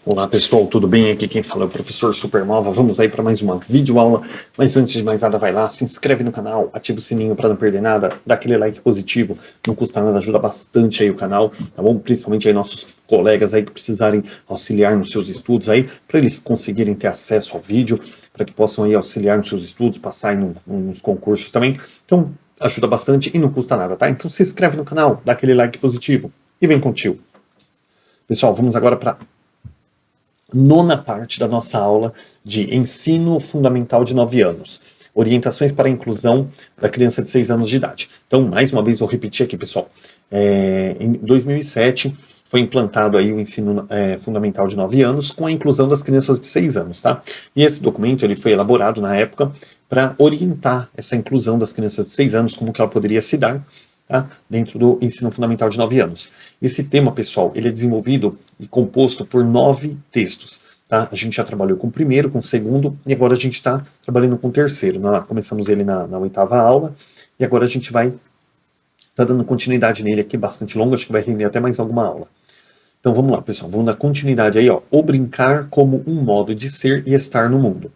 Olá pessoal, tudo bem? Aqui quem fala é o professor Supernova. Vamos aí para mais uma videoaula, mas antes de mais nada vai lá, se inscreve no canal, ativa o sininho para não perder nada, dá aquele like positivo, não custa nada, ajuda bastante aí o canal, tá bom? Principalmente aí nossos colegas aí que precisarem auxiliar nos seus estudos aí, para eles conseguirem ter acesso ao vídeo, para que possam aí auxiliar nos seus estudos, passar aí nos concursos também. Então ajuda bastante e não custa nada, tá? Então se inscreve no canal, dá aquele like positivo e vem contigo. Pessoal, vamos agora para nona parte da nossa aula de ensino fundamental de 9 anos. Orientações para a inclusão da criança de 6 anos de idade. Então, mais uma vez, vou repetir aqui, pessoal. Em 2007, foi implantado aí o ensino fundamental de 9 anos com a inclusão das crianças de 6 anos, tá? E esse documento ele foi elaborado na época para orientar essa inclusão das crianças de 6 anos, como que ela poderia se dar, tá? Dentro do ensino fundamental de 9 anos. Esse tema, pessoal, ele é desenvolvido e composto por 9 textos. Tá? A gente já trabalhou com o primeiro, com o segundo, e agora a gente está trabalhando com o terceiro. Nós começamos ele na 8ª aula, e agora a gente vai tá dando continuidade nele aqui, bastante longo, acho que vai render até mais alguma aula. Então vamos lá, pessoal, vamos dar continuidade aí, ó. O brincar como um modo de ser e estar no mundo.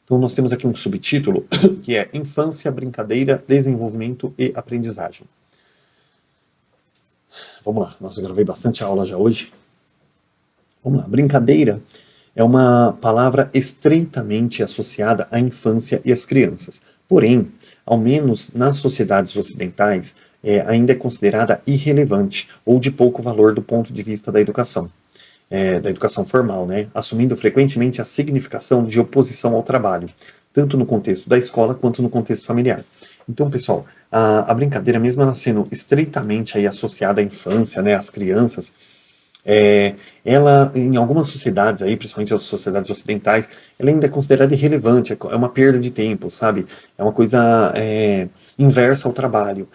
Então nós temos aqui um subtítulo, que é Infância, Brincadeira, Desenvolvimento e Aprendizagem. Vamos lá, nossa, eu gravei bastante aula já hoje. Vamos lá, brincadeira é uma palavra estreitamente associada à infância e às crianças. Porém, ao menos nas sociedades ocidentais, ainda é considerada irrelevante ou de pouco valor do ponto de vista da educação formal, né? Assumindo frequentemente a significação de oposição ao trabalho, tanto no contexto da escola quanto no contexto familiar. Então, pessoal, a brincadeira, mesmo ela sendo estreitamente aí associada à infância, né, às crianças, ela, em algumas sociedades aí, principalmente as sociedades ocidentais, ela ainda é considerada irrelevante, é uma perda de tempo, sabe? É uma coisa inversa ao trabalho,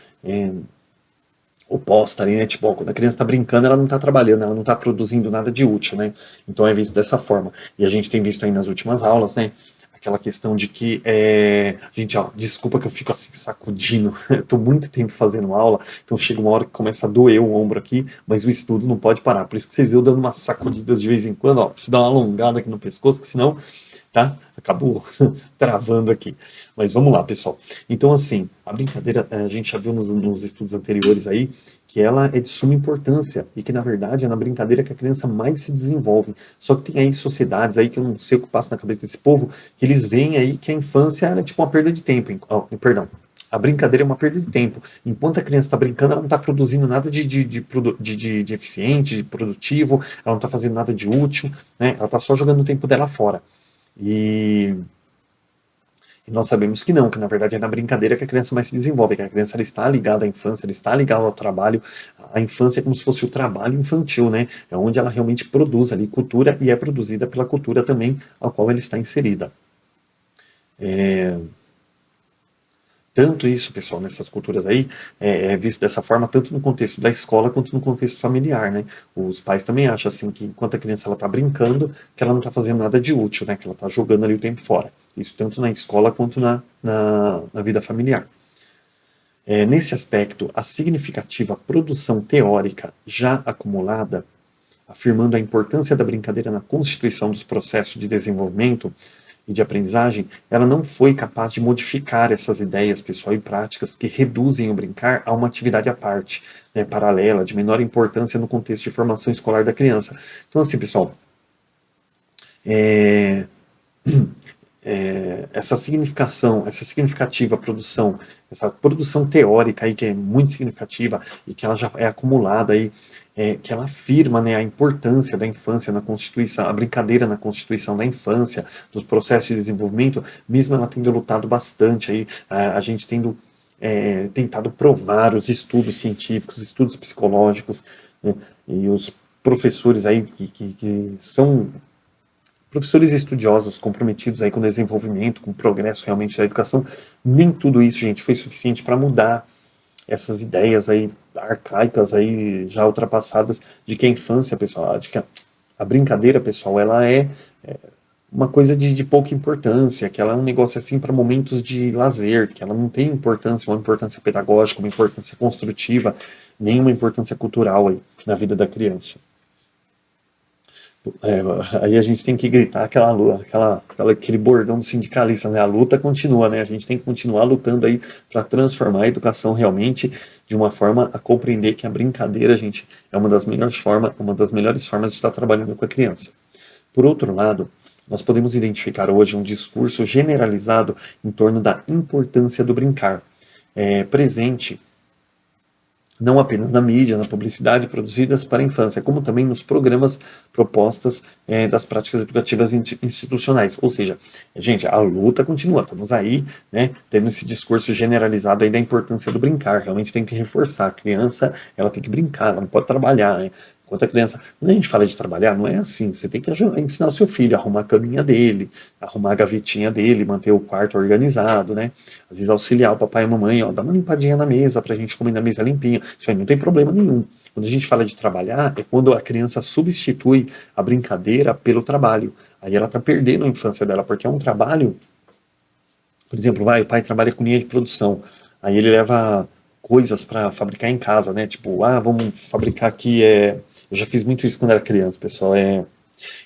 oposta ali, né? Tipo, quando a criança está brincando, ela não está trabalhando, ela não está produzindo nada de útil, né? Então é visto dessa forma. E a gente tem visto aí nas últimas aulas, né? Aquela questão de que, gente, ó, desculpa que eu fico assim sacudindo, eu tô muito tempo fazendo aula, então chega uma hora que começa a doer o ombro aqui, mas o estudo não pode parar, por isso que vocês viram dando umas sacudidas de vez em quando, ó, preciso dar uma alongada aqui no pescoço, que senão, tá, acabou travando aqui. Mas vamos lá, pessoal. Então, assim, a brincadeira, a gente já viu nos estudos anteriores aí, que ela é de suma importância e que, na verdade, é na brincadeira que a criança mais se desenvolve. Só que tem aí sociedades aí, que eu não sei o que passa na cabeça desse povo, que eles veem aí que a infância é tipo uma perda de tempo. Perdão, a brincadeira é uma perda de tempo. Enquanto a criança está brincando, ela não está produzindo nada de eficiente, de produtivo, ela não está fazendo nada de útil, né? Ela está só jogando o tempo dela fora. E nós sabemos que não, que na verdade é na brincadeira que a criança mais se desenvolve, que a criança ela está ligada à infância, ela está ligada ao trabalho. A infância é como se fosse o trabalho infantil, né? É onde ela realmente produz ali cultura e é produzida pela cultura também a qual ela está inserida. Tanto isso, pessoal, nessas culturas aí, é visto dessa forma, tanto no contexto da escola quanto no contexto familiar, né? Os pais também acham assim que enquanto a criança ela está brincando, que ela não está fazendo nada de útil, né? Que ela está jogando ali o tempo fora. Isso tanto na escola quanto na vida familiar. Nesse aspecto, a significativa produção teórica já acumulada, afirmando a importância da brincadeira na constituição dos processos de desenvolvimento e de aprendizagem, ela não foi capaz de modificar essas ideias, pessoal, e práticas que reduzem o brincar a uma atividade à parte, né, paralela, de menor importância no contexto de formação escolar da criança. Então, assim, pessoal, essa significação, essa significativa produção, essa produção teórica aí que é muito significativa e que ela já é acumulada aí, que ela afirma, né, a importância da infância na constituição, a brincadeira na constituição da infância, dos processos de desenvolvimento, mesmo ela tendo lutado bastante aí, a gente tendo tentado provar os estudos científicos, estudos psicológicos, né, e os professores aí que são professores estudiosos comprometidos aí com o desenvolvimento, com o progresso realmente da educação, nem tudo isso, gente, foi suficiente para mudar essas ideias aí arcaicas aí já ultrapassadas de que a infância, pessoal, de que a brincadeira, pessoal, ela é uma coisa de pouca importância, que ela é um negócio assim para momentos de lazer, que ela não tem importância, uma importância pedagógica, uma importância construtiva, nem uma importância cultural aí na vida da criança. Aí a gente tem que gritar aquele bordão do sindicalista, né? A luta continua, né? A gente tem que continuar lutando aí para transformar a educação realmente de uma forma a compreender que a brincadeira, gente, é uma das melhores formas de estar trabalhando com a criança. Por outro lado, nós podemos identificar hoje um discurso generalizado em torno da importância do brincar, presente não apenas na mídia, na publicidade produzidas para a infância, como também nos programas propostas das práticas educativas institucionais. Ou seja, gente, a luta continua, estamos aí, né, tendo esse discurso generalizado aí da importância do brincar, realmente tem que reforçar, a criança, ela tem que brincar, ela não pode trabalhar, né? Enquanto a criança, quando a gente fala de trabalhar, não é assim. Você tem que ensinar o seu filho a arrumar a caminha dele, arrumar a gavetinha dele, manter o quarto organizado, né? Às vezes auxiliar o papai e a mamãe, ó, dá uma limpadinha na mesa pra gente comer na mesa limpinha. Isso aí não tem problema nenhum. Quando a gente fala de trabalhar, é quando a criança substitui a brincadeira pelo trabalho. Aí ela tá perdendo a infância dela, porque é um trabalho, por exemplo, o pai trabalha com linha de produção. Aí ele leva coisas para fabricar em casa, né? Tipo, vamos fabricar aqui. Eu já fiz muito isso quando era criança, pessoal.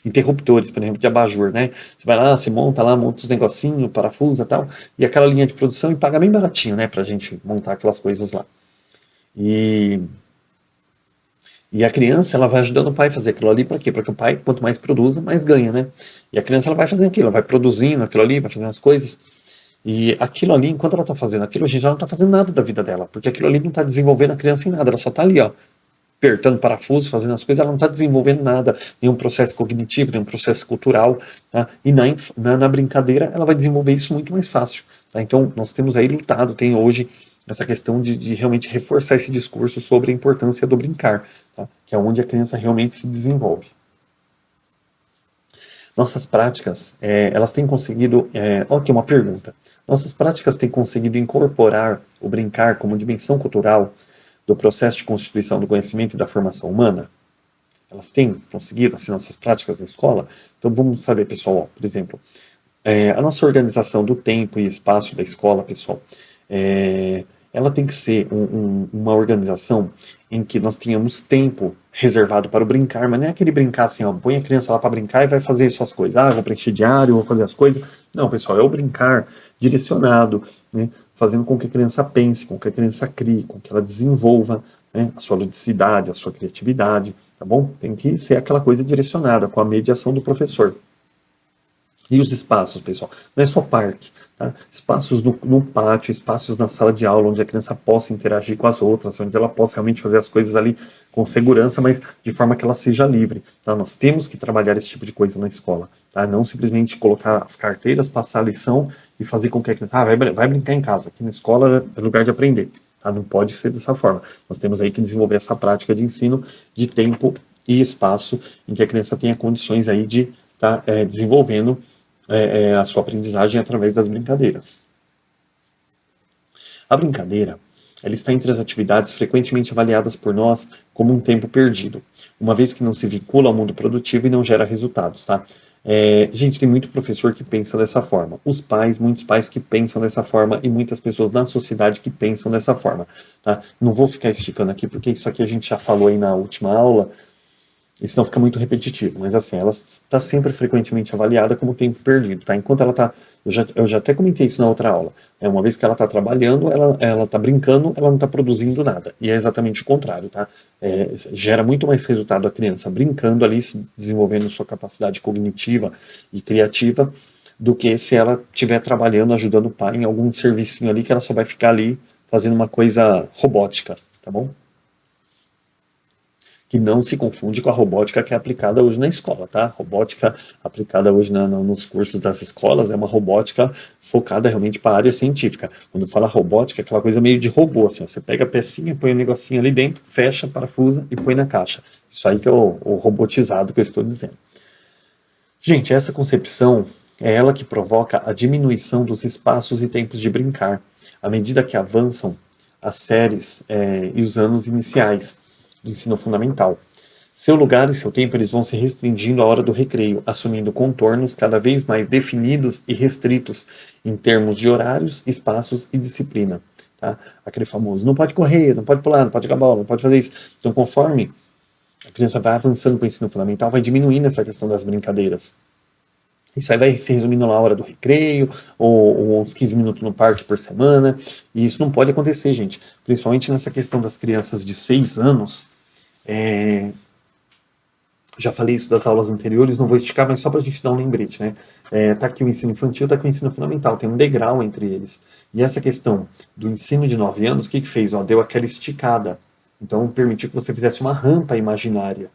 Interruptores, por exemplo, de abajur, né? Você vai lá, você monta lá, monta os negocinhos, parafusa e tal, e aquela linha de produção e paga bem baratinho, né? Pra gente montar aquelas coisas lá. E, e a criança, ela vai ajudando o pai a fazer aquilo ali, para quê? Para que o pai, quanto mais produza, mais ganha, né? E a criança, ela vai fazendo aquilo, ela vai produzindo aquilo ali, vai fazendo as coisas. E aquilo ali, enquanto ela está fazendo aquilo, a gente já não está fazendo nada da vida dela, porque aquilo ali não está desenvolvendo a criança em nada, ela só está ali, ó, apertando parafuso, fazendo as coisas, ela não está desenvolvendo nada, nenhum processo cognitivo, nenhum processo cultural, tá? E na brincadeira ela vai desenvolver isso muito mais fácil, tá? Então nós temos aí lutado, tem hoje essa questão de realmente reforçar esse discurso sobre a importância do brincar, tá? Que é onde a criança realmente se desenvolve. Nossas práticas, elas têm conseguido. Aqui uma pergunta. Nossas práticas têm conseguido incorporar o brincar como dimensão cultural do processo de constituição do conhecimento e da formação humana? Elas têm conseguido, assim, nossas práticas na escola? Então vamos saber, pessoal, ó, por exemplo, a nossa organização do tempo e espaço da escola, pessoal, ela tem que ser uma organização em que nós tenhamos tempo reservado para o brincar, mas não é aquele brincar assim, ó, põe a criança lá para brincar e vai fazer suas coisas. Eu vou preencher diário, vou fazer as coisas. Não, pessoal, é o brincar direcionado, né, fazendo com que a criança pense, com que a criança crie, com que ela desenvolva, né, a sua ludicidade, a sua criatividade, tá bom? Tem que ser aquela coisa direcionada, com a mediação do professor. E os espaços, pessoal? Não é só parque. Tá? Espaços no pátio, espaços na sala de aula, onde a criança possa interagir com as outras, onde ela possa realmente fazer as coisas ali com segurança, mas de forma que ela seja livre. Tá? Nós temos que trabalhar esse tipo de coisa na escola. Tá? Não simplesmente colocar as carteiras, passar a lição e fazer com que a criança vai brincar em casa. Aqui na escola é lugar de aprender. Tá? Não pode ser dessa forma. Nós temos aí que desenvolver essa prática de ensino de tempo e espaço em que a criança tenha condições aí de estar desenvolvendo a sua aprendizagem através das brincadeiras. A brincadeira, ela está entre as atividades frequentemente avaliadas por nós como um tempo perdido, uma vez que não se vincula ao mundo produtivo e não gera resultados, tá? Gente, tem muito professor que pensa dessa forma. Muitos pais que pensam dessa forma e muitas pessoas na sociedade que pensam dessa forma, tá? Não vou ficar esticando aqui porque isso aqui a gente já falou aí na última aula, e senão fica muito repetitivo, mas assim, ela está sempre frequentemente avaliada como tempo perdido, tá? Enquanto ela está, eu já até comentei isso na outra aula, uma vez que ela está trabalhando, ela está brincando, ela não está produzindo nada, e é exatamente o contrário, tá? Gera muito mais resultado a criança brincando ali, se desenvolvendo sua capacidade cognitiva e criativa, do que se ela estiver trabalhando, ajudando o pai em algum servicinho ali, que ela só vai ficar ali fazendo uma coisa robótica, tá bom? Que não se confunde com a robótica que é aplicada hoje na escola, tá? Robótica aplicada hoje nos cursos das escolas é uma robótica focada realmente para a área científica. Quando fala robótica, é aquela coisa meio de robô, assim, ó, você pega a pecinha, põe um negocinho ali dentro, fecha, parafusa e põe na caixa. Isso aí que é o robotizado que eu estou dizendo. Gente, essa concepção é ela que provoca a diminuição dos espaços e tempos de brincar, à medida que avançam as séries e os anos iniciais do ensino fundamental. Seu lugar e seu tempo eles vão se restringindo à hora do recreio, assumindo contornos cada vez mais definidos e restritos em termos de horários, espaços e disciplina. Tá? Aquele famoso, não pode correr, não pode pular, não pode jogar bola, não pode fazer isso. Então, conforme A criança vai avançando para o ensino fundamental, vai diminuindo essa questão das brincadeiras. Isso aí vai se resumindo na hora do recreio, ou uns 15 minutos no parque por semana. E isso não pode acontecer, gente. Principalmente nessa questão das crianças de 6 anos. Já falei isso das aulas anteriores, não vou esticar, mas só para a gente dar um lembrete, né? Tá aqui o ensino infantil, tá aqui o ensino fundamental, tem um degrau entre eles. E essa questão do ensino de 9 anos, o que fez? Ó, deu aquela esticada. Então permitiu que você fizesse uma rampa imaginária,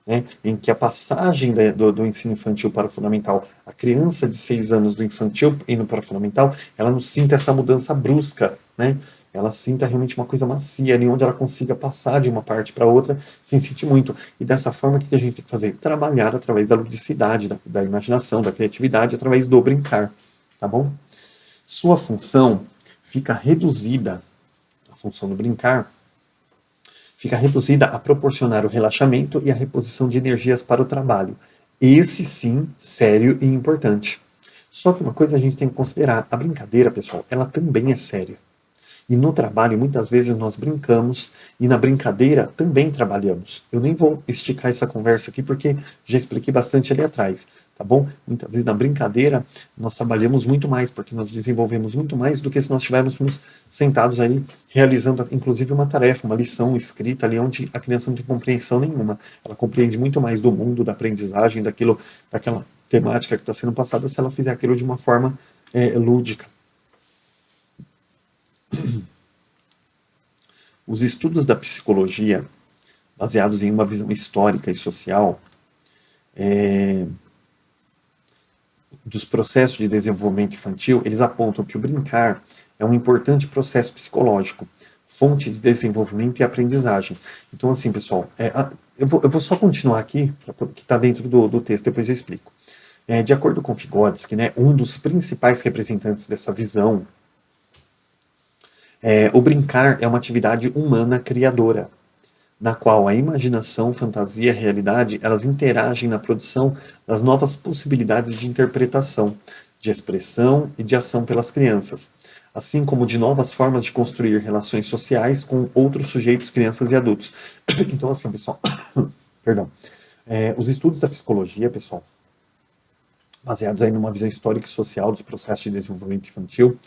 né? Em que a passagem do ensino infantil para o fundamental, a criança de 6 anos do infantil indo para o fundamental, ela não sinta essa mudança brusca, né? Ela sinta realmente uma coisa macia, ali onde ela consiga passar de uma parte para outra sem sentir muito. E dessa forma, o que a gente tem que fazer? Trabalhar através da ludicidade, da imaginação, da criatividade, através do brincar, tá bom? Sua função fica reduzida, a função do brincar, fica reduzida a proporcionar o relaxamento e a reposição de energias para o trabalho. Esse sim, sério e importante. Só que uma coisa a gente tem que considerar, a brincadeira, pessoal, ela também é séria. E no trabalho, muitas vezes nós brincamos e na brincadeira também trabalhamos. Eu nem vou esticar essa conversa aqui porque já expliquei bastante ali atrás, tá bom? Muitas vezes na brincadeira nós trabalhamos muito mais, porque nós desenvolvemos muito mais do que se nós estivéssemos sentados aí realizando inclusive uma tarefa, uma lição escrita ali onde a criança não tem compreensão nenhuma. Ela compreende muito mais do mundo, da aprendizagem, daquela temática que está sendo passada se ela fizer aquilo de uma forma lúdica. Os estudos da psicologia, baseados em uma visão histórica e social dos processos de desenvolvimento infantil, eles apontam que o brincar é um importante processo psicológico, fonte de desenvolvimento e aprendizagem. Então, assim, pessoal, eu vou só continuar aqui, que está dentro do texto, depois eu explico. De acordo com Vygotsky, né, um dos principais representantes dessa visão, o brincar é uma atividade humana criadora, na qual a imaginação, fantasia e realidade, elas interagem na produção das novas possibilidades de interpretação, de expressão e de ação pelas crianças, assim como de novas formas de construir relações sociais com outros sujeitos, crianças e adultos. Então, assim, pessoal, perdão, os estudos da psicologia, pessoal, baseados aí numa visão histórica e social dos processos de desenvolvimento infantil,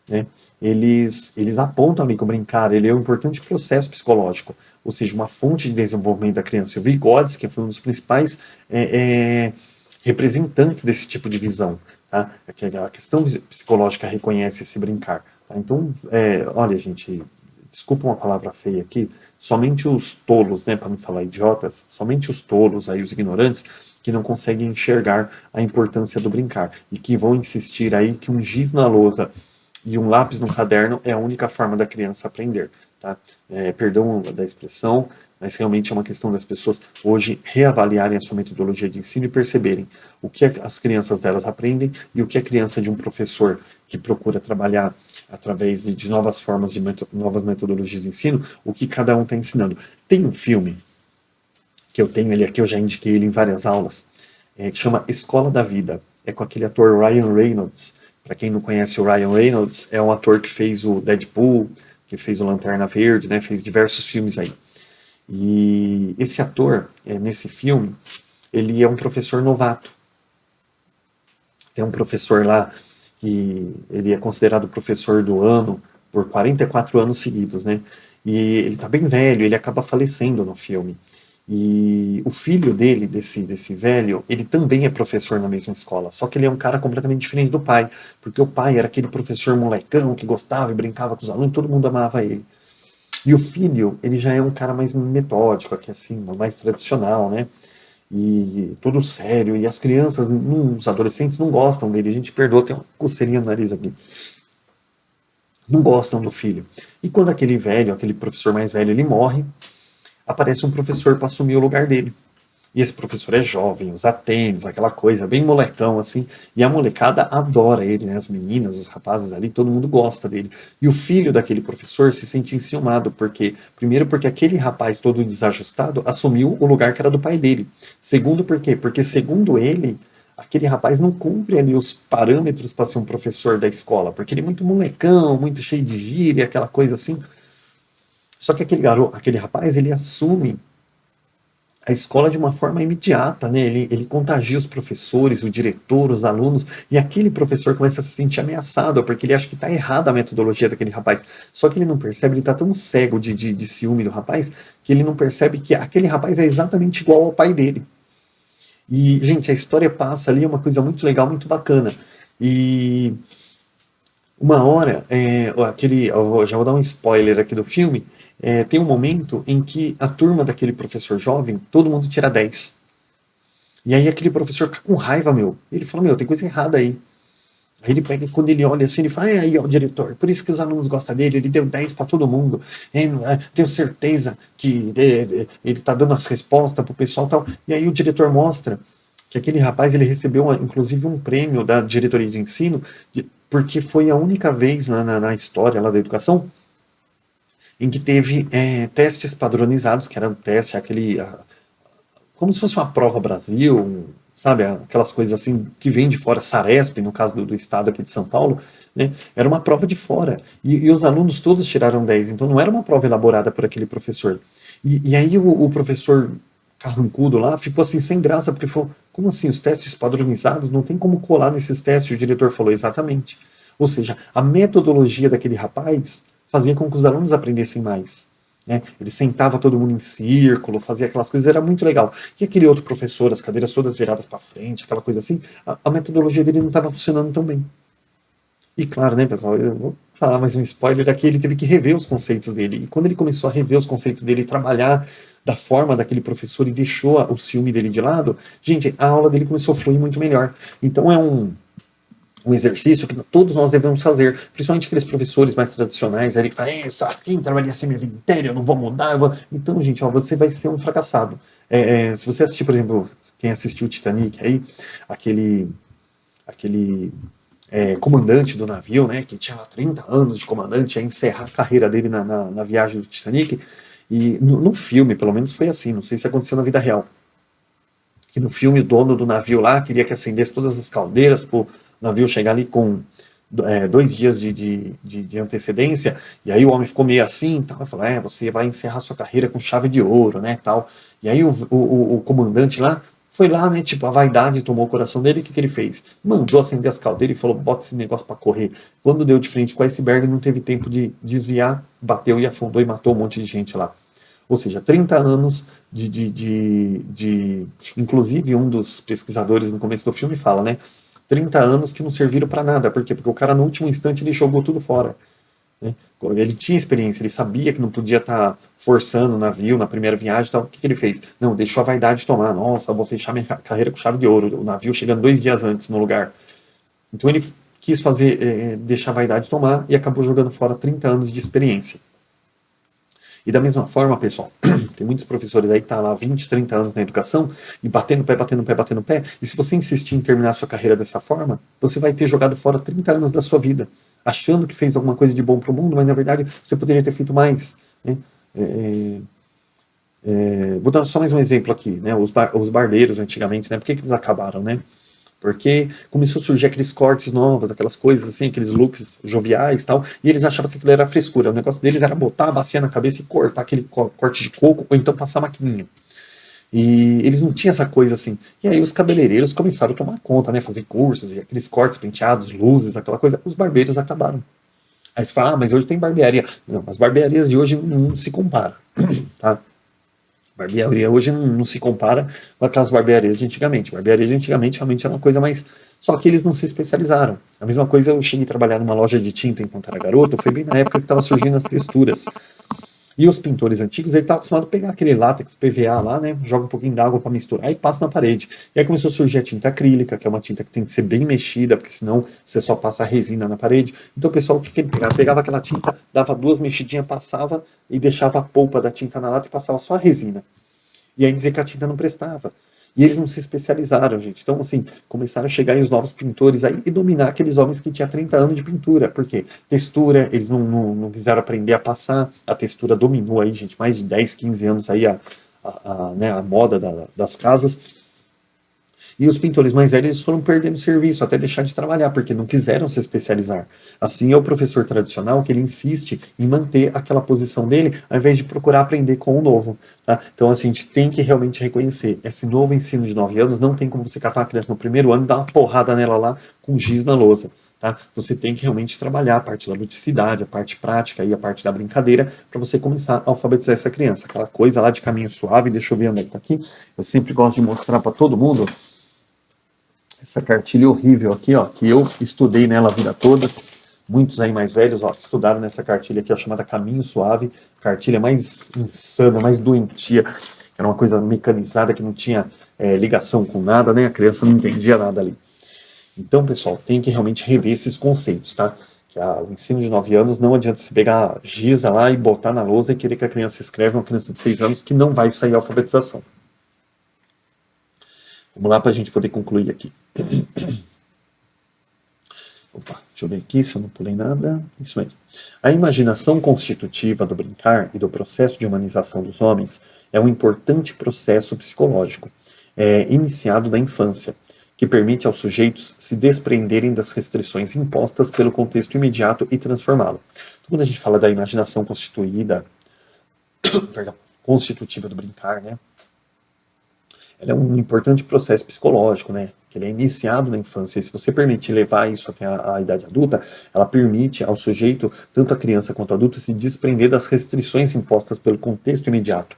né, eles apontam ali que o brincar ele é um importante processo psicológico, ou seja, uma fonte de desenvolvimento da criança. O Vygotsky, que foi um dos principais representantes desse tipo de visão. Tá? A questão psicológica reconhece esse brincar. Tá? Então, olha, gente, desculpa uma palavra feia aqui, somente os tolos, né, para não falar idiotas, somente os tolos, aí, os ignorantes, que não conseguem enxergar a importância do brincar e que vão insistir aí que um giz na lousa e um lápis no caderno é a única forma da criança aprender. Tá? Perdão da expressão, mas realmente é uma questão das pessoas hoje reavaliarem a sua metodologia de ensino e perceberem o que as crianças delas aprendem e o que a criança de um professor que procura trabalhar através de novas formas, de novas metodologias de ensino, o que cada um está ensinando. Tem um filme que eu tenho ele aqui, eu já indiquei ele em várias aulas, que chama Escola da Vida. É com aquele ator Ryan Reynolds. Para quem não conhece o Ryan Reynolds, é um ator que fez o Deadpool, que fez o Lanterna Verde, né, fez diversos filmes aí. E esse ator, nesse filme, ele é um professor novato. Tem um professor lá que ele é considerado professor do ano por 44 anos seguidos, né? E ele tá bem velho, ele acaba falecendo no filme. E o filho dele, desse velho, ele também é professor na mesma escola, só que ele é um cara completamente diferente do pai, porque o pai era aquele professor molecão que gostava e brincava com os alunos, todo mundo amava ele. E o filho, ele já é um cara mais metódico, aqui assim, mais tradicional, né? E todo sério, e as crianças, os adolescentes não gostam dele, a gente perdoa, tem uma coceirinha no nariz aqui. Não gostam do filho. E quando aquele velho, aquele professor mais velho, ele morre, aparece um professor para assumir o lugar dele. E esse professor é jovem, usa tênis, aquela coisa, bem molecão, assim. E a molecada adora ele, né? As meninas, os rapazes ali, todo mundo gosta dele. E o filho daquele professor se sente enciumado, porque, primeiro, porque aquele rapaz todo desajustado assumiu o lugar que era do pai dele. Segundo, por quê? Porque, segundo ele, aquele rapaz não cumpre ali os parâmetros para ser um professor da escola, porque ele é muito molecão, muito cheio de gíria, aquela coisa assim. Só que aquele garoto, aquele rapaz, ele assume a escola de uma forma imediata, né? Ele contagia os professores, o diretor, os alunos, e aquele professor começa a se sentir ameaçado, porque ele acha que está errada a metodologia daquele rapaz. Só que ele não percebe, ele está tão cego de ciúme do rapaz, que ele não percebe que aquele rapaz é exatamente igual ao pai dele. E, gente, a história passa ali, é uma coisa muito legal, muito bacana. E uma hora, já vou dar um spoiler aqui do filme, tem um momento em que a turma daquele professor jovem, todo mundo tira 10. E aí aquele professor fica com raiva, meu. Ele fala, meu, tem coisa errada aí. Aí ele pega, quando ele olha assim, ele fala, aí, ó, diretor, por isso que os alunos gostam dele, ele deu 10 para todo mundo. Tenho certeza que ele tá dando as respostas pro pessoal e tal. E aí o diretor mostra que aquele rapaz, ele recebeu, inclusive, um prêmio da diretoria de ensino, porque foi a única vez na história lá da educação em que teve testes padronizados, que era um teste, como se fosse uma prova Brasil, sabe, aquelas coisas assim que vem de fora, Saresp, no caso do estado aqui de São Paulo, né, era uma prova de fora. E os alunos todos tiraram 10, então não era uma prova elaborada por aquele professor. E aí o professor carrancudo lá ficou assim sem graça, porque falou, como assim, os testes padronizados, não tem como colar nesses testes? O diretor falou, exatamente. Ou seja, a metodologia daquele rapaz fazia com que os alunos aprendessem mais. Né? Ele sentava todo mundo em círculo, fazia aquelas coisas, era muito legal. E aquele outro professor, as cadeiras todas viradas para frente, aquela coisa assim, a metodologia dele não estava funcionando tão bem. E claro, né, pessoal, eu vou falar mais um spoiler aqui, ele teve que rever os conceitos dele. E quando ele começou a rever os conceitos dele e trabalhar da forma daquele professor e deixou o ciúme dele de lado, gente, a aula dele começou a fluir muito melhor. Então é um exercício que todos nós devemos fazer, principalmente aqueles professores mais tradicionais, ali que falam, só assim, trabalhei assim minha vida inteira, eu não vou mudar. Então, gente, ó, você vai ser um fracassado. Se você assistir, por exemplo, quem assistiu o Titanic aí, aquele comandante do navio, né, que tinha 30 anos de comandante, ia encerrar a carreira dele na viagem do Titanic, e no filme, pelo menos foi assim, não sei se aconteceu na vida real, que no filme o dono do navio lá queria que acendesse todas as caldeiras pro navio chegar ali com 2 dias de antecedência, e aí o homem ficou meio assim, tal, falou, você vai encerrar sua carreira com chave de ouro, né, tal. E aí o comandante lá foi lá, né, tipo, a vaidade tomou o coração dele, o que ele fez? Mandou acender as caldeiras e falou, bota esse negócio para correr. Quando deu de frente com o iceberg, não teve tempo de desviar, bateu e afundou e matou um monte de gente lá. Ou seja, 30 anos inclusive um dos pesquisadores no começo do filme fala, né, 30 anos que não serviram para nada. Por quê? Porque o cara no último instante ele jogou tudo fora. Né? Ele tinha experiência, ele sabia que não podia estar forçando o navio na primeira viagem e tal. O que ele fez? Não, deixou a vaidade tomar. Nossa, vou fechar minha carreira com chave de ouro. O navio chegando 2 dias antes no lugar. Então ele quis deixar a vaidade tomar e acabou jogando fora 30 anos de experiência. E da mesma forma, pessoal, tem muitos professores aí que estão lá 20, 30 anos na educação e batendo pé, batendo pé, batendo pé. E se você insistir em terminar a sua carreira dessa forma, você vai ter jogado fora 30 anos da sua vida, achando que fez alguma coisa de bom para o mundo, mas na verdade você poderia ter feito mais. Né? Vou dar só mais um exemplo aqui, né? Os barbeiros antigamente, né? Por que eles acabaram, né? Porque começou a surgir aqueles cortes novos, aquelas coisas assim, aqueles looks joviais e tal, e eles achavam que aquilo era frescura. O negócio deles era botar a bacia na cabeça e cortar aquele corte de coco, ou então passar a maquininha. E eles não tinham essa coisa assim. E aí os cabeleireiros começaram a tomar conta, né? Fazer cursos, e aqueles cortes penteados, luzes, aquela coisa. Os barbeiros acabaram. Aí você fala, mas hoje tem barbearia. Não, as barbearias de hoje não se comparam, tá? Barbearia hoje não se compara com aquelas barbearias de antigamente. Barbearia de antigamente realmente era uma coisa mais. Só que eles não se especializaram. A mesma coisa, eu cheguei a trabalhar numa loja de tinta enquanto era garoto, foi bem na época que estava surgindo as texturas. E os pintores antigos, ele estava acostumado a pegar aquele látex PVA lá, né? Joga um pouquinho d'água para misturar e passa na parede. E aí começou a surgir a tinta acrílica, que é uma tinta que tem que ser bem mexida, porque senão você só passa a resina na parede. Então o pessoal, o que ele pegava? Pegava aquela tinta, dava 2 mexidinhas, passava e deixava a polpa da tinta na lata e passava só a resina. E aí dizia que a tinta não prestava. E eles não se especializaram, gente. Então, assim, começaram a chegar aí os novos pintores aí e dominar aqueles homens que tinham 30 anos de pintura. Por quê? Textura, eles não quiseram aprender a passar. A textura dominou aí, gente, mais de 10, 15 anos aí né, a moda das casas. E os pintores mais velhos eles foram perdendo serviço, até deixar de trabalhar, porque não quiseram se especializar. Assim é o professor tradicional que ele insiste em manter aquela posição dele, ao invés de procurar aprender com o novo. Tá? Então, assim, a gente tem que realmente reconhecer, esse novo ensino de 9 anos não tem como você catar uma criança no primeiro ano e dar uma porrada nela lá com giz na lousa. Tá? Você tem que realmente trabalhar a parte da ludicidade, a parte prática e a parte da brincadeira para você começar a alfabetizar essa criança. Aquela coisa lá de caminho suave, deixa eu ver onde é que tá aqui. Eu sempre gosto de mostrar para todo mundo essa cartilha horrível aqui, ó, que eu estudei nela a vida toda. Muitos aí mais velhos, ó, estudaram nessa cartilha aqui, ó, chamada Caminho Suave, cartilha mais insana, mais doentia. Era uma coisa mecanizada que não tinha ligação com nada, né? A criança não entendia nada ali. Então, pessoal, tem que realmente rever esses conceitos, tá? Que o ensino de 9 anos não adianta se pegar giz lá e botar na lousa e querer que a criança escreva, uma criança de 6 anos que não vai sair a alfabetização. Vamos lá para a gente poder concluir aqui. Opa, deixa eu ver aqui se eu não pulei nada. Isso mesmo. A imaginação constitutiva do brincar e do processo de humanização dos homens é um importante processo psicológico, iniciado na infância, que permite aos sujeitos se desprenderem das restrições impostas pelo contexto imediato e transformá-lo. Então, quando a gente fala da imaginação constitutiva do brincar, né? Ela é um importante processo psicológico, né? Que ele é iniciado na infância. E se você permitir levar isso até a idade adulta, ela permite ao sujeito, tanto a criança quanto o adulto, se desprender das restrições impostas pelo contexto imediato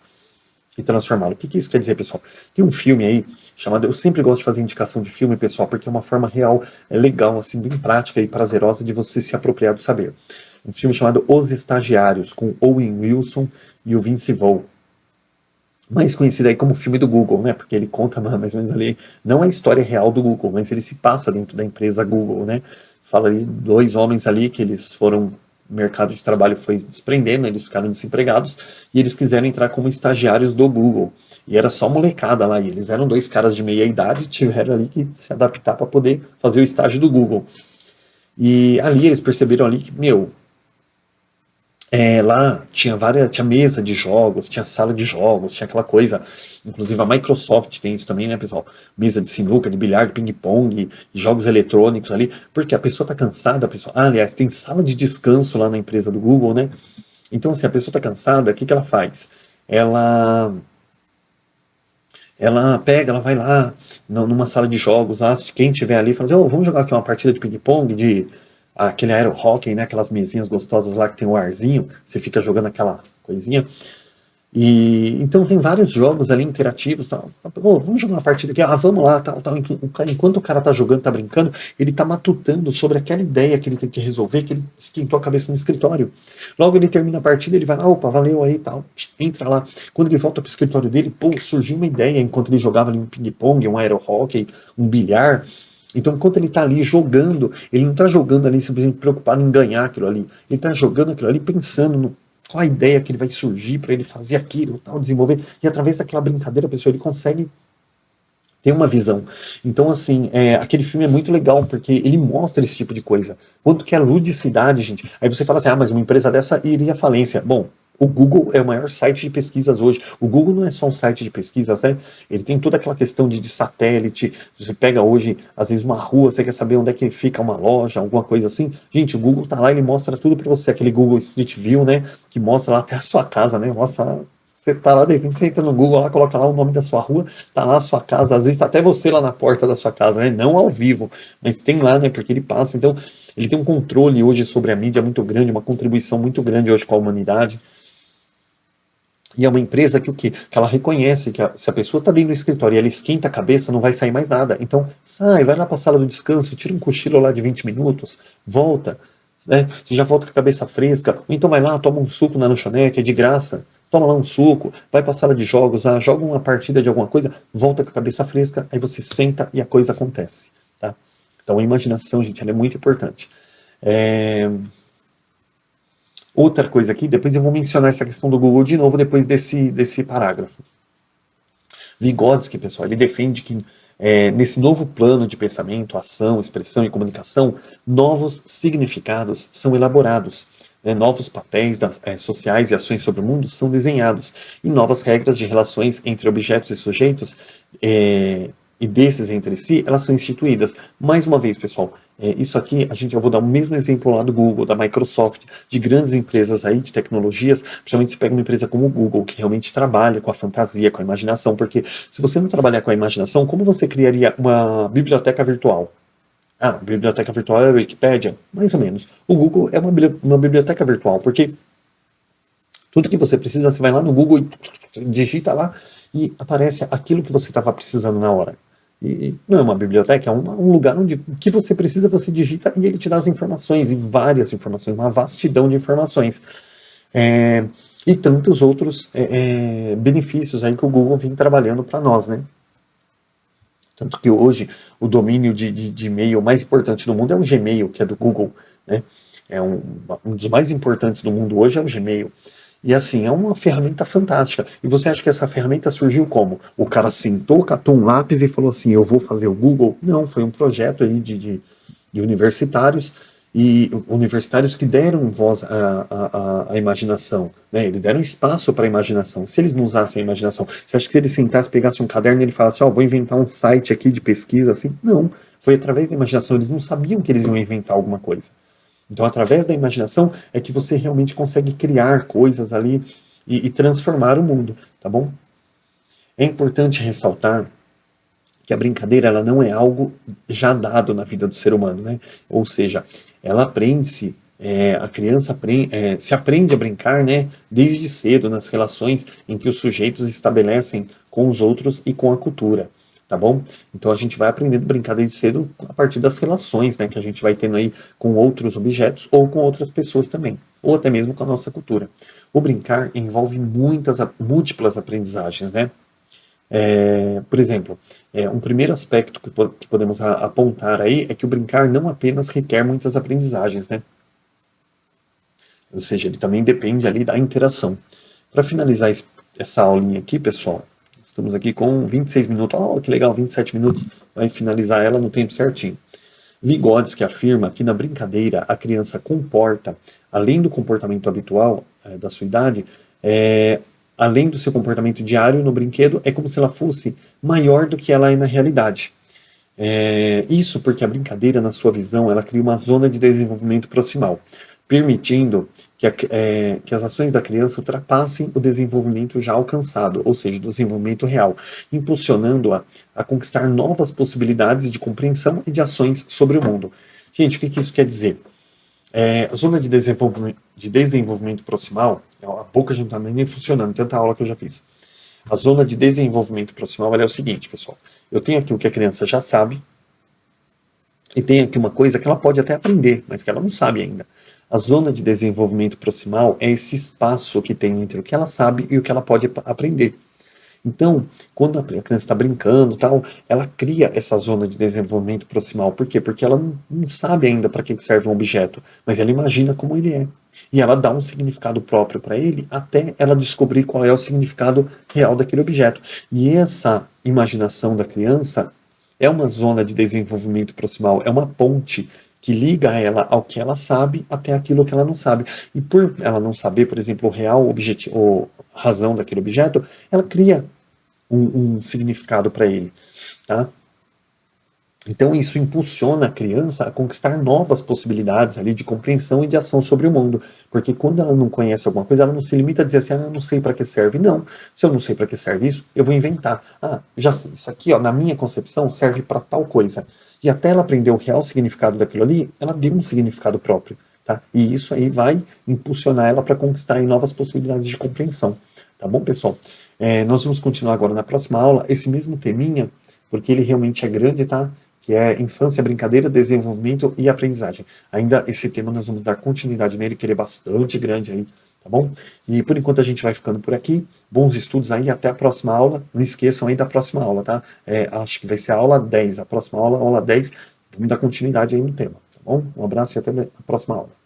e transformá-lo. O que isso quer dizer, pessoal? Tem um filme aí chamado... Eu sempre gosto de fazer indicação de filme, pessoal, porque é uma forma real, legal, assim, bem prática e prazerosa de você se apropriar do saber. Um filme chamado Os Estagiários, com Owen Wilson e o Vince Vaughn. Mais conhecido aí como filme do Google, né? Porque ele conta mais ou menos ali, não a história real do Google, mas ele se passa dentro da empresa Google, né? Fala ali dois homens ali que eles foram, o mercado de trabalho foi desprendendo, eles ficaram desempregados e eles quiseram entrar como estagiários do Google. E era só molecada lá, e eles eram dois caras de meia idade, tiveram ali que se adaptar para poder fazer o estágio do Google. E ali eles perceberam ali que, meu, lá tinha mesa de jogos, tinha sala de jogos, tinha aquela coisa. Inclusive a Microsoft tem isso também, né, pessoal? Mesa de sinuca, de bilhar, de ping-pong, jogos eletrônicos ali, porque a pessoa tá cansada, a pessoa. Ah, aliás, tem sala de descanso lá na empresa do Google, né? Então, se a pessoa tá cansada, o que ela faz? Ela. Ela pega, ela vai lá numa sala de jogos, lá, quem tiver ali, fala assim, oh, vamos jogar aqui uma partida de ping-pong, de aquele aero hockey, né? Aquelas mesinhas gostosas lá que tem o arzinho, você fica jogando aquela coisinha. E então tem vários jogos ali interativos, tal. Oh, vamos jogar uma partida aqui, vamos lá, tal, tal. Enquanto o cara tá jogando, tá brincando, ele tá matutando sobre aquela ideia que ele tem que resolver, que ele esquentou a cabeça no escritório. Logo ele termina a partida, ele vai lá, opa, valeu aí, tal, entra lá. Quando ele volta pro escritório dele, pô, surgiu uma ideia enquanto ele jogava ali um ping-pong, um aero hockey, um bilhar. Então, enquanto ele está ali jogando, ele não está jogando ali simplesmente preocupado em ganhar aquilo ali. Ele está jogando aquilo ali pensando no qual a ideia que ele vai surgir para ele fazer aquilo, tal, desenvolver. E através daquela brincadeira, a pessoa ele consegue ter uma visão. Então, assim, aquele filme é muito legal, porque ele mostra esse tipo de coisa. Quanto que é ludicidade, gente. Aí você fala assim, mas uma empresa dessa iria à falência. Bom, o Google é o maior site de pesquisas hoje. O Google não é só um site de pesquisas, né? Ele tem toda aquela questão de satélite. Você pega hoje, às vezes, uma rua, você quer saber onde é que fica uma loja, alguma coisa assim. Gente, o Google tá lá, ele mostra tudo para você. Aquele Google Street View, né? Que mostra lá até a sua casa, né? Mostra, você tá lá, de repente você entra no Google lá, coloca lá o nome da sua rua, tá lá a sua casa, às vezes tá até você lá na porta da sua casa, né? Não ao vivo, mas tem lá, né? Porque ele passa. Então, ele tem um controle hoje sobre a mídia muito grande, uma contribuição muito grande hoje com a humanidade. E é uma empresa que o quê? Que ela reconhece que se a pessoa está dentro do escritório e ela esquenta a cabeça, não vai sair mais nada. Então, sai, vai lá para a sala do descanso, tira um cochilo lá de 20 minutos, volta, né? Você já volta com a cabeça fresca. Ou então vai lá, toma um suco na lanchonete, é de graça. Toma lá um suco, vai para a sala de jogos, joga uma partida de alguma coisa, volta com a cabeça fresca, aí você senta e a coisa acontece. Tá? Então a imaginação, gente, ela é muito importante. Outra coisa aqui, depois eu vou mencionar essa questão do Google de novo, depois desse parágrafo. Vygotsky, pessoal, ele defende que nesse novo plano de pensamento, ação, expressão e comunicação, novos significados são elaborados, novos papéis sociais e ações sobre o mundo são desenhados, e novas regras de relações entre objetos e sujeitos e desses entre si, elas são instituídas. Mais uma vez, pessoal, isso aqui, a gente já vou dar o mesmo exemplo lá do Google, da Microsoft, de grandes empresas aí de tecnologias, principalmente se pega uma empresa como o Google, que realmente trabalha com a fantasia, com a imaginação, porque se você não trabalhar com a imaginação, como você criaria uma biblioteca virtual? Ah, a biblioteca virtual é a Wikipédia? Mais ou menos. O Google é uma biblioteca virtual, porque tudo que você precisa, você vai lá no Google e digita lá e aparece aquilo que você estava precisando na hora. E não é uma biblioteca, é um lugar onde o que você precisa, você digita e ele te dá as informações, e várias informações, uma vastidão de informações. É, e tantos outros benefícios aí que o Google vem trabalhando para nós, né? Tanto que hoje o domínio de e-mail mais importante do mundo é o Gmail, que é do Google, né? É um dos mais importantes do mundo hoje é o Gmail. E assim, é uma ferramenta fantástica. E você acha que essa ferramenta surgiu como? O cara sentou, catou um lápis e falou assim, eu vou fazer o Google? Não, foi um projeto aí de universitários, e universitários que deram voz à imaginação, né? Eles deram espaço para a imaginação. Se eles não usassem a imaginação, você acha que se eles sentassem, pegassem um caderno e ele falasse, ó, vou inventar um site aqui de pesquisa, assim? Não, foi através da imaginação. Eles não sabiam que eles iam inventar alguma coisa. Então, através da imaginação é que você realmente consegue criar coisas ali e transformar o mundo, tá bom? É importante ressaltar que a brincadeira ela não é algo já dado na vida do ser humano, né? Ou seja, ela aprende-se, a criança se aprende a brincar, né? Desde cedo nas relações em que os sujeitos estabelecem com os outros e com a cultura, tá bom? Então a gente vai aprendendo a brincar desde cedo a partir das relações, né? Que a gente vai tendo aí com outros objetos ou com outras pessoas também, ou até mesmo com a nossa cultura. O brincar envolve múltiplas aprendizagens, né? Por exemplo, um primeiro aspecto que podemos apontar aí é que o brincar não apenas requer muitas aprendizagens, né? Ou seja, ele também depende ali da interação. Para finalizar essa aulinha aqui, pessoal, estamos aqui com 26 minutos. Oh, que legal, 27 minutos. Vai finalizar ela no tempo certinho. Vygotsky afirma que na brincadeira a criança comporta, além do comportamento habitual da sua idade, além do seu comportamento diário no brinquedo, é como se ela fosse maior do que ela é na realidade. Isso porque a brincadeira, na sua visão, ela cria uma zona de desenvolvimento proximal, permitindo que as ações da criança ultrapassem o desenvolvimento já alcançado, ou seja, o desenvolvimento real, impulsionando-a a conquistar novas possibilidades de compreensão e de ações sobre o mundo. Gente, o que isso quer dizer? A zona de desenvolvimento proximal, a boca já não está nem funcionando, tanta aula que eu já fiz. A zona de desenvolvimento proximal é o seguinte, pessoal. Eu tenho aqui o que a criança já sabe, e tem aqui uma coisa que ela pode até aprender, mas que ela não sabe ainda. A zona de desenvolvimento proximal é esse espaço que tem entre o que ela sabe e o que ela pode aprender. Então, quando a criança está brincando, tal, ela cria essa zona de desenvolvimento proximal. Por quê? Porque ela não sabe ainda para que serve um objeto, mas ela imagina como ele é. E ela dá um significado próprio para ele até ela descobrir qual é o significado real daquele objeto. E essa imaginação da criança é uma zona de desenvolvimento proximal, é uma ponte que liga ela ao que ela sabe até aquilo que ela não sabe. E por ela não saber, por exemplo, o real objetivo, a razão daquele objeto, ela cria um significado para ele, tá? Então isso impulsiona a criança a conquistar novas possibilidades ali de compreensão e de ação sobre o mundo, porque quando ela não conhece alguma coisa, ela não se limita a dizer assim, eu não sei para que serve. Não, se eu não sei para que serve isso, eu vou inventar. Ah, já sei, isso aqui, ó, na minha concepção serve para tal coisa. E até ela aprender o real significado daquilo ali, ela deu um significado próprio, tá? E isso aí vai impulsionar ela para conquistar aí novas possibilidades de compreensão, tá bom, pessoal? Nós vamos continuar agora na próxima aula esse mesmo teminha, porque ele realmente é grande, tá? Que é infância, brincadeira, desenvolvimento e aprendizagem. Ainda esse tema nós vamos dar continuidade nele, que ele é bastante grande aí, tá bom? E por enquanto a gente vai ficando por aqui. Bons estudos aí, até a próxima aula. Não esqueçam aí da próxima aula, tá? Acho que vai ser a aula 10. A próxima aula, aula 10, vamos dar continuidade aí no tema, tá bom? Um abraço e até a próxima aula.